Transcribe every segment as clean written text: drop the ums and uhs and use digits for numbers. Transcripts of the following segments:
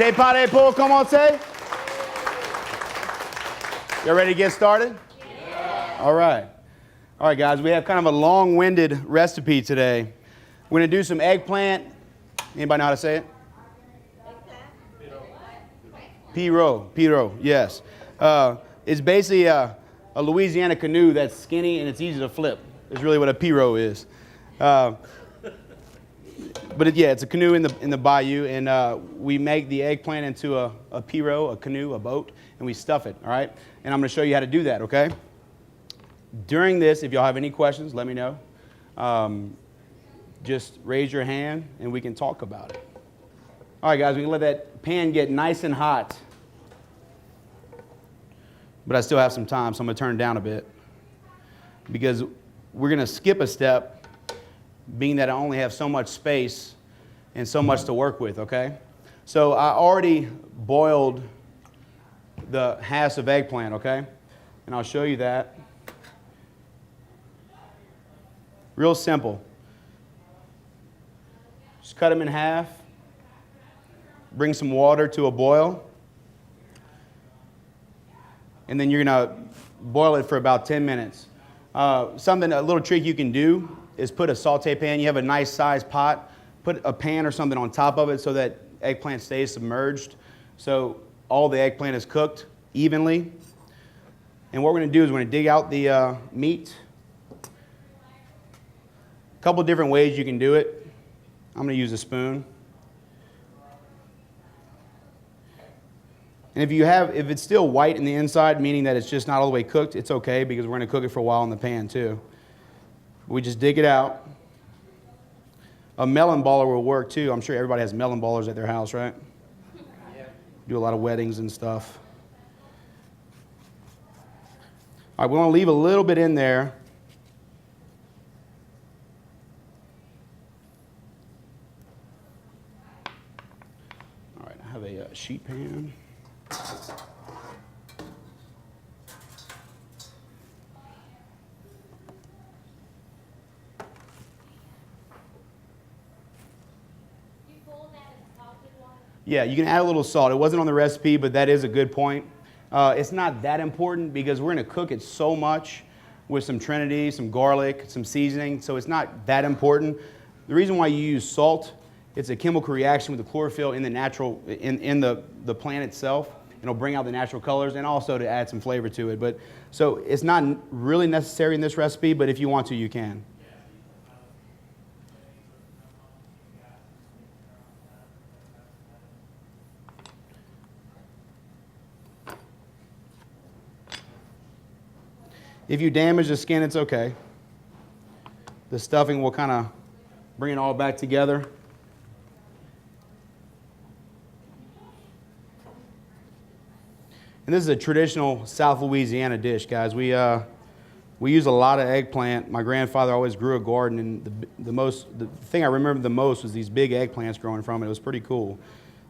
C'est paré pour commencer? You ready to get started? Yeah. All right. All right, guys, we have kind of a long-winded recipe today. We're going to do some eggplant. Anybody know how to say it? Pirogue, yes. It's basically a Louisiana canoe that's skinny and it's easy to flip. It's really what a pirogue is. It's a canoe in the bayou, and we make the eggplant into a pirogue, a canoe, a boat, and we stuff it, all right? And I'm going to show you how to do that, okay? During this, if y'all have any questions, let me know. Just raise your hand, and we can talk about it. All right, guys, we can let that pan get nice and hot. But I still have some time, so I'm going to turn it down a bit. Because we're going to skip a step, being that I only have so much space and so much to work with, okay? So I already boiled the halves of eggplant, okay? And I'll show you that. Real simple. Just cut them in half. Bring some water to a boil. And then you're going to boil it for about 10 minutes. A little trick you can do is put a saute pan. You have a nice sized pot. Put a pan or something on top of it so that eggplant stays submerged. So all the eggplant is cooked evenly. And what we're going to do is we're going to dig out the meat. A couple different ways you can do it. I'm going to use a spoon. And if it's still white in the inside, meaning that it's just not all the way cooked, it's okay because we're going to cook it for a while in the pan too. We just dig it out. A melon baller will work too. I'm sure everybody has melon ballers at their house, right? Yeah. Do a lot of weddings and stuff. All right, we want to leave a little bit in there. All right, I have a sheet pan. Yeah, you can add a little salt. It wasn't on the recipe, but that is a good point. It's not that important because we're going to cook it so much with some Trinity, some garlic, some seasoning, so it's not that important. The reason why you use salt, it's a chemical reaction with the chlorophyll in the plant itself. It'll bring out the natural colors and also to add some flavor to it. But so it's not really necessary in this recipe, but if you want to, you can. If you damage the skin, it's okay. The stuffing will kind of bring it all back together. And this is a traditional South Louisiana dish, guys. We use a lot of eggplant. My grandfather always grew a garden, and the thing I remember the most was these big eggplants growing from it. It was pretty cool.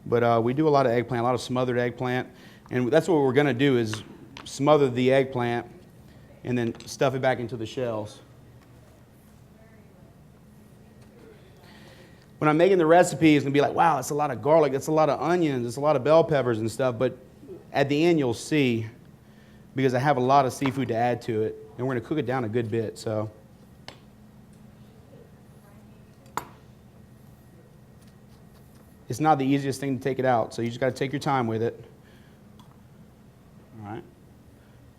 But we do a lot of eggplant, a lot of smothered eggplant, and that's what we're going to do is smother the eggplant and then stuff it back into the shells. When I'm making the recipe, it's going to be like, wow, that's a lot of garlic, that's a lot of onions, that's a lot of bell peppers and stuff, but at the end you'll see, because I have a lot of seafood to add to it, and we're going to cook it down a good bit, so. It's not the easiest thing to take it out, so you just got to take your time with it. All right,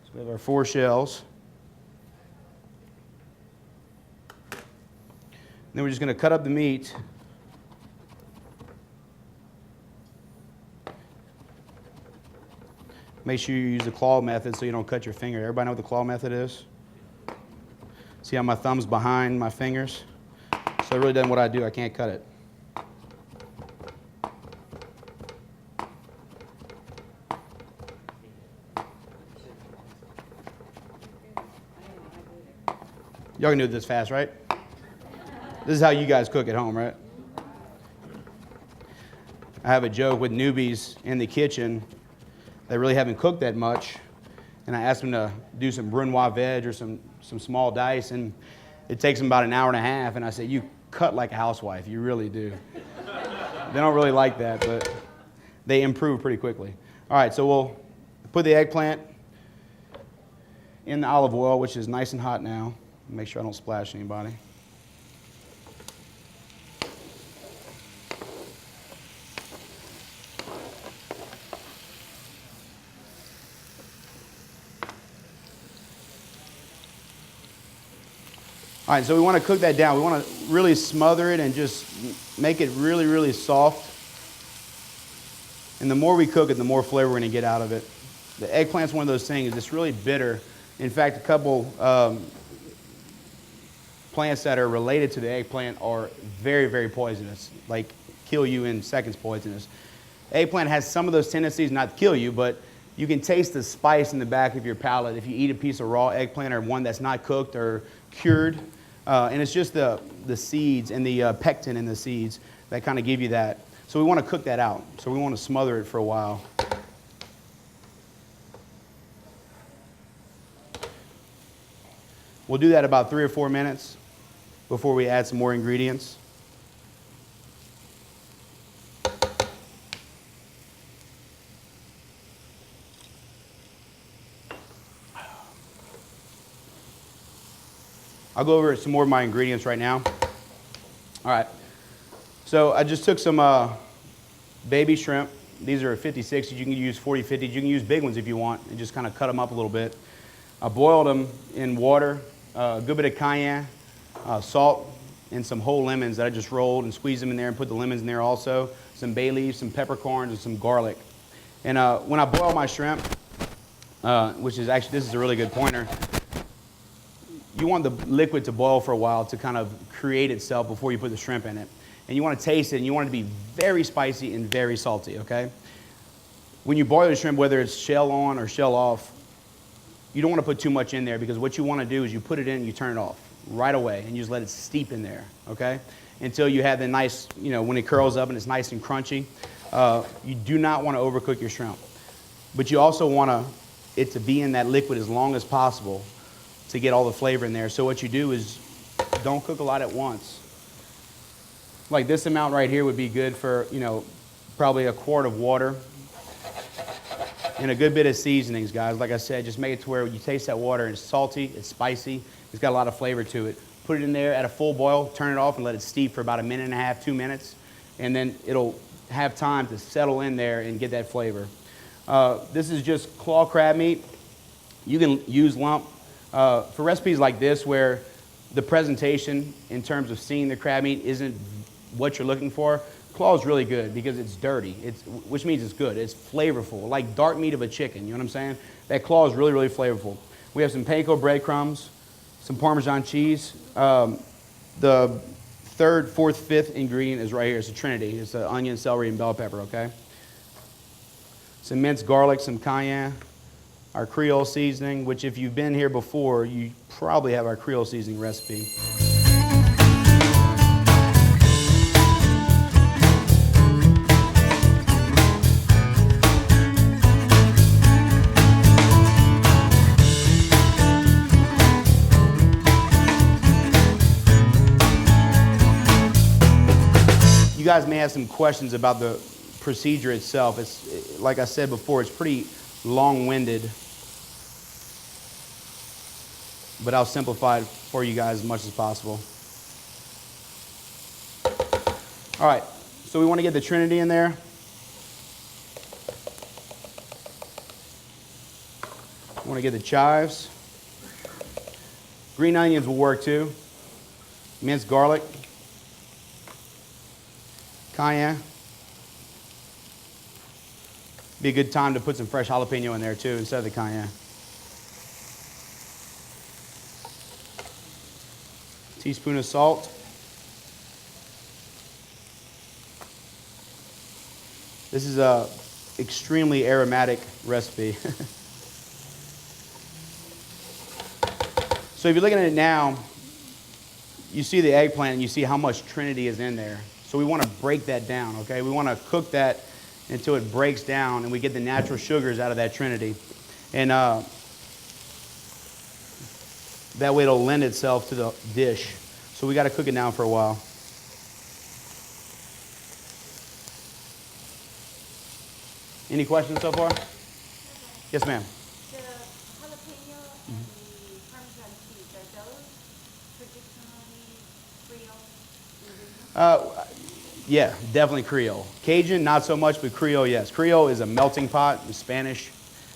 so we have our 4 shells. Then we're just going to cut up the meat. Make sure you use the claw method so you don't cut your finger. Everybody know what the claw method is? See how my thumb's behind my fingers? So it really doesn't what I do. I can't cut it. Y'all can do this fast, right? This is how you guys cook at home, right? I have a joke with newbies in the kitchen that really haven't cooked that much, and I asked them to do some brunoise veg or some small dice, and it takes them about an hour and a half, and I said, you cut like a housewife, you really do. They don't really like that, but they improve pretty quickly. All right, so we'll put the eggplant in the olive oil, which is nice and hot now. Make sure I don't splash anybody. All right, so we want to cook that down. We want to really smother it and just make it really, really soft. And the more we cook it, the more flavor we're going to get out of it. The eggplant's one of those things, it's really bitter. In fact, a couple plants that are related to the eggplant are very, very poisonous, like kill you in seconds poisonous. Eggplant has some of those tendencies not to kill you, but you can taste the spice in the back of your palate if you eat a piece of raw eggplant or one that's not cooked or cured. And it's just the seeds and the pectin in the seeds that kind of give you that. So we want to cook that out. So we want to smother it for a while. We'll do that about 3 or 4 minutes before we add some more ingredients. I'll go over some more of my ingredients right now. All right. So I just took some baby shrimp. These are 50/60s. You can use 40/50s. You can use big ones if you want and just kind of cut them up a little bit. I boiled them in water, a good bit of cayenne, salt, and some whole lemons that I just rolled and squeezed them in there and put the lemons in there also. Some bay leaves, some peppercorns, and some garlic. And when I boil my shrimp, which is actually, this is a really good pointer, you want the liquid to boil for a while to kind of create itself before you put the shrimp in it. And you want to taste it, and you want it to be very spicy and very salty, okay? When you boil the shrimp, whether it's shell on or shell off, you don't want to put too much in there, because what you want to do is you put it in and you turn it off right away, and you just let it steep in there, okay? Until you have the nice, you know, when it curls up and it's nice and crunchy. You do not want to overcook your shrimp. But you also want it to be in that liquid as long as possible to get all the flavor in there. So what you do is don't cook a lot at once. Like this amount right here would be good for, you know, probably a quart of water and a good bit of seasonings, guys. Like I said, just make it to where you taste that water and it's salty, it's spicy, it's got a lot of flavor to it. Put it in there at a full boil, turn it off and let it steep for about 1.5 minutes, 2 minutes, and then it'll have time to settle in there and get that flavor. This is just claw crab meat. You can use lump. For recipes like this where the presentation in terms of seeing the crab meat isn't what you're looking for, claw is really good because it's dirty, which means it's good. It's flavorful, like dark meat of a chicken, you know what I'm saying? That claw is really, really flavorful. We have some panko breadcrumbs, some Parmesan cheese. The third, fourth, fifth ingredient is right here. It's a trinity. It's the onion, celery, and bell pepper, okay? Some minced garlic, some cayenne. Our Creole seasoning, which if you've been here before, you probably have our Creole seasoning recipe. You guys may have some questions about the procedure itself. It's, like I said before, it's pretty long-winded, but I'll simplify it for you guys as much as possible. All right, so we want to get the trinity in there. We want to get the chives. Green onions will work too. Minced garlic. Cayenne. Be a good time to put some fresh jalapeno in there too instead of the cayenne. Teaspoon of salt. This is a extremely aromatic recipe. So if you're looking at it now, you see the eggplant and you see how much trinity is in there. So we want to break that down, okay? We want to cook that until it breaks down and we get the natural sugars out of that trinity. And that way it'll lend itself to the dish. So we got to cook it down for a while. Any questions so far? Yes, ma'am. The jalapeno and the Parmesan cheese, are those traditionally Creole ingredients? Yeah, definitely Creole. Cajun, not so much, but Creole, yes. Creole is a melting pot. Spanish,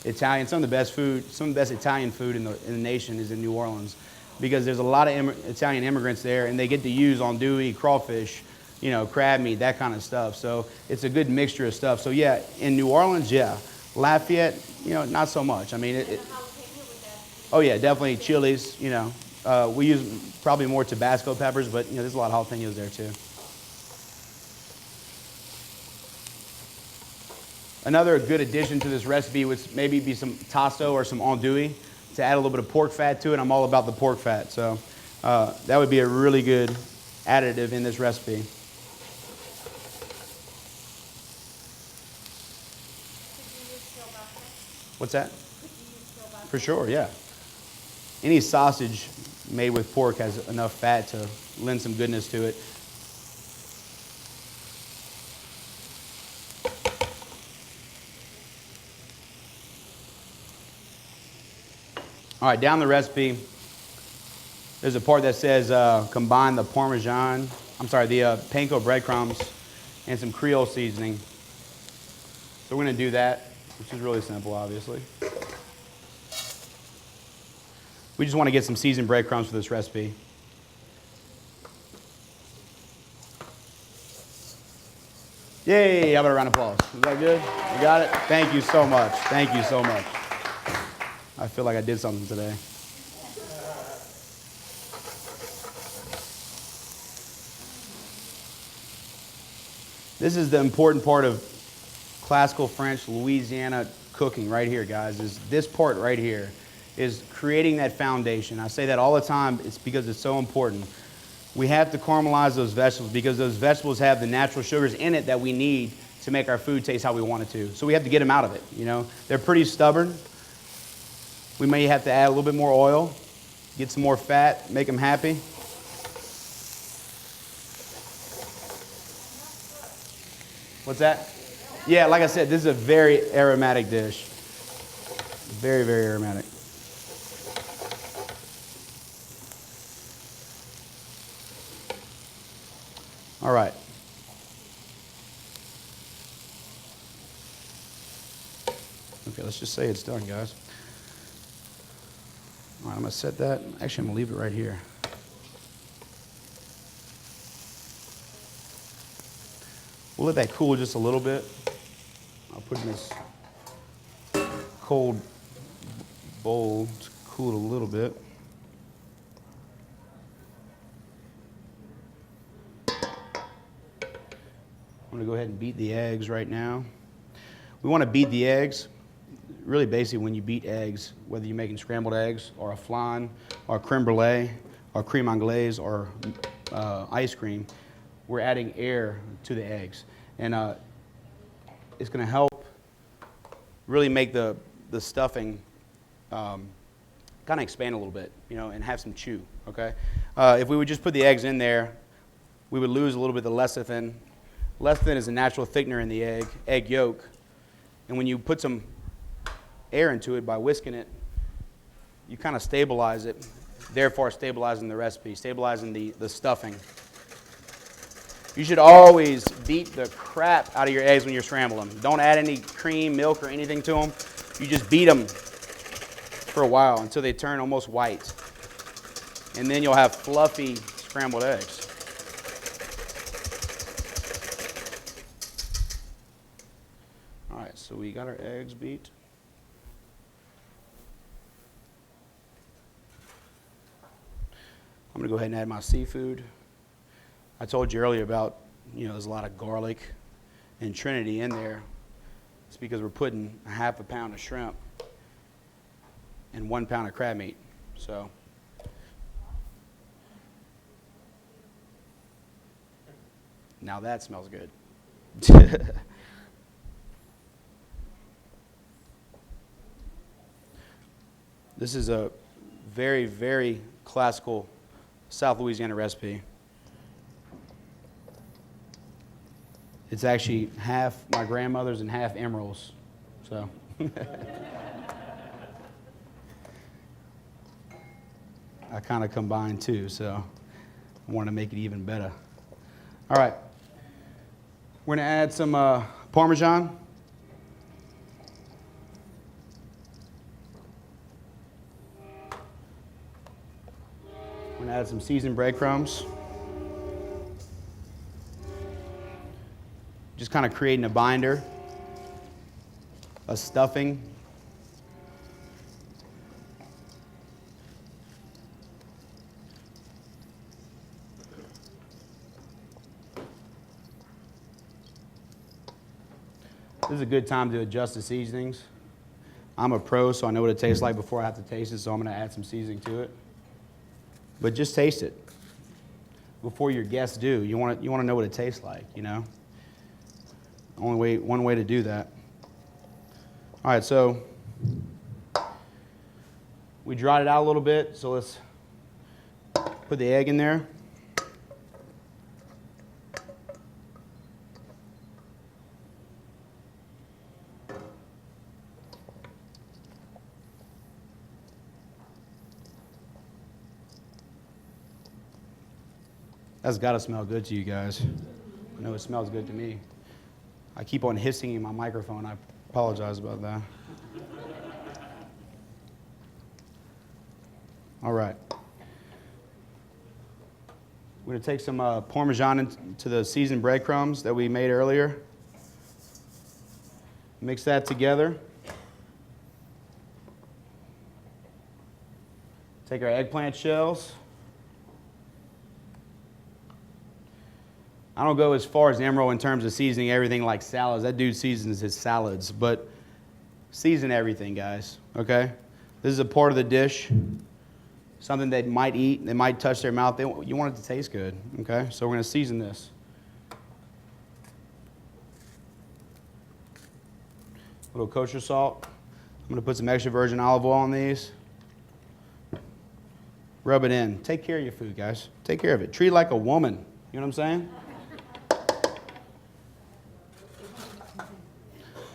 Italian. Some of the best food, some of the best Italian food in the nation is in New Orleans, because there's a lot of Italian immigrants there, and they get to use andouille, crawfish, crab meat, that kind of stuff. So it's a good mixture of stuff. So yeah, in New Orleans, yeah. Lafayette, not so much. I mean, oh yeah, definitely chilies. We use probably more Tabasco peppers, but there's a lot of jalapenos there too. Another good addition to this recipe would maybe be some tasso or some andouille to add a little bit of pork fat to it. I'm all about the pork fat, so that would be a really good additive in this recipe. What's that? For sure, yeah. Any sausage made with pork has enough fat to lend some goodness to it. All right, down the recipe, there's a part that says combine the the panko breadcrumbs and some Creole seasoning. So we're going to do that, which is really simple, obviously. We just want to get some seasoned breadcrumbs for this recipe. Yay, how about a round of applause? Is that good? You got it? Thank you so much. Thank you so much. I feel like I did something today. This is the important part of classical French Louisiana cooking right here, guys, is this part right here is creating that foundation. I say that all the time. It's because it's so important. We have to caramelize those vegetables because those vegetables have the natural sugars in it that we need to make our food taste how we want it to. So we have to get them out of it, They're pretty stubborn. We may have to add a little bit more oil, get some more fat, make them happy. What's that? Yeah, like I said, this is a very aromatic dish. Very, very aromatic. All right. Okay, let's just say it's done, guys. All right, I'm going to set that. Actually, I'm going to leave it right here. We'll let that cool just a little bit. I'll put it in this cold bowl to cool it a little bit. I'm going to go ahead and beat the eggs right now. We want to beat the eggs. Really, basically, when you beat eggs, whether you're making scrambled eggs or a flan or creme brulee or creme anglaise or ice cream, we're adding air to the eggs. And it's going to help really make the stuffing kind of expand a little bit, and have some chew, okay? If we would just put the eggs in there, we would lose a little bit of the lecithin. Lecithin is a natural thickener in the egg yolk. And when you put some air into it by whisking it, you kind of stabilize it, therefore stabilizing the recipe, stabilizing the stuffing. You should always beat the crap out of your eggs when you're scrambling them. Don't add any cream, milk, or anything to them. You just beat them for a while until they turn almost white. And then you'll have fluffy scrambled eggs. All right, so we got our eggs beat. I'm going to go ahead and add my seafood. I told you earlier about, there's a lot of garlic and Trinity in there. It's because we're putting a half a pound of shrimp and 1 pound of crab meat. So now that smells good. This is a very, very classical South Louisiana recipe. It's actually half my grandmother's and half Emerald's So. I kind of combined too, so I want to make it even better. All right. We're going to add some Parmesan. We're going to add some seasoned breadcrumbs. Just kind of creating a binder, a stuffing. This is a good time to adjust the seasonings. I'm a pro, so I know what it tastes like before I have to taste it, so I'm going to add some seasoning to it. But just taste it before your guests do. You want to know what it tastes like, you know? One way to do that. All right, so we dried it out a little bit, so let's put the egg in there. That's got to smell good to you guys. I know it smells good to me. I keep on hissing in my microphone. I apologize about that. All right. We're going to take some Parmesan into the seasoned breadcrumbs that we made earlier. Mix that together. Take our eggplant shells. I don't go as far as Emerald in terms of seasoning everything like salads. That dude seasons his salads, but season everything, guys, okay? This is a part of the dish, something they might eat, they might touch their mouth. You want it to taste good, okay? So we're going to season this. A little kosher salt. I'm going to put some extra virgin olive oil on these. Rub it in. Take care of your food, guys. Take care of it. Treat it like a woman. You know what I'm saying?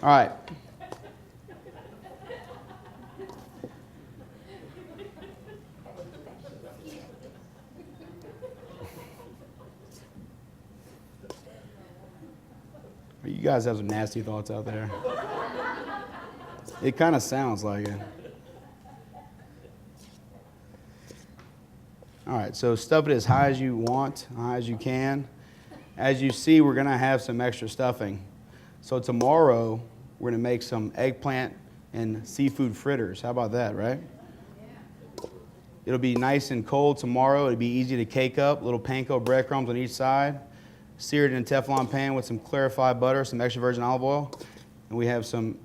All right. You guys have some nasty thoughts out there. It kind of sounds like it. All right, so stuff it as high as you want, high as you can. As you see, we're going to have some extra stuffing. So tomorrow, we're going to make some eggplant and seafood fritters. How about that, right? Yeah. It'll be nice and cold tomorrow. It'll be easy to cake up. Little panko breadcrumbs on each side. Seared in a Teflon pan with some clarified butter, some extra virgin olive oil. And we have some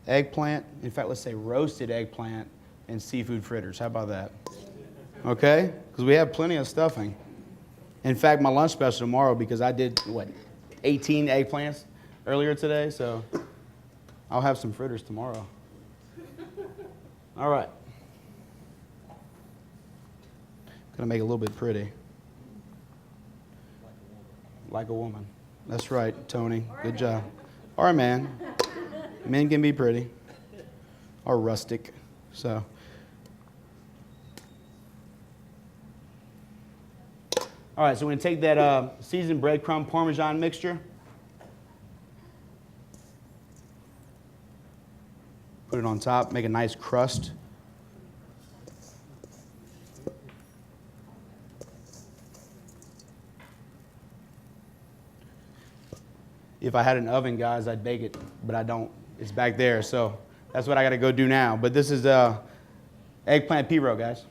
eggplant. In fact, let's say roasted eggplant and seafood fritters. How about that? Okay? Because we have plenty of stuffing. In fact, my lunch special tomorrow, because I did, 18 eggplants earlier today, so I'll have some fritters tomorrow. All right. Gonna make it a little bit pretty. Like a woman. That's right, Tony. Good job. Or a man. Men can be pretty. Or rustic. So. All right, so we're going to take that seasoned breadcrumb Parmesan mixture. Put it on top, make a nice crust. If I had an oven, guys, I'd bake it, but I don't. It's back there, so that's what I got to go do now. But this is eggplant pirogue, guys.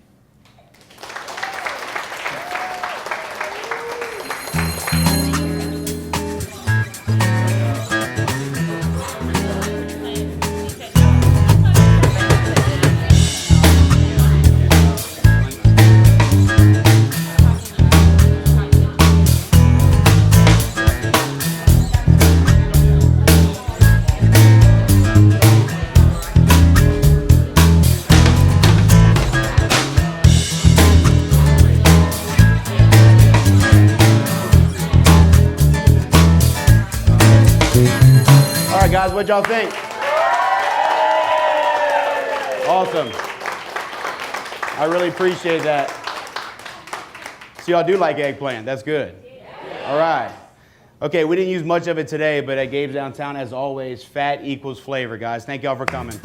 Guys, what y'all think? Awesome. I really appreciate that. So y'all do like eggplant. That's good. All right. Okay, we didn't use much of it today, but at Gabe's Downtown, as always, fat equals flavor, guys. Thank y'all for coming.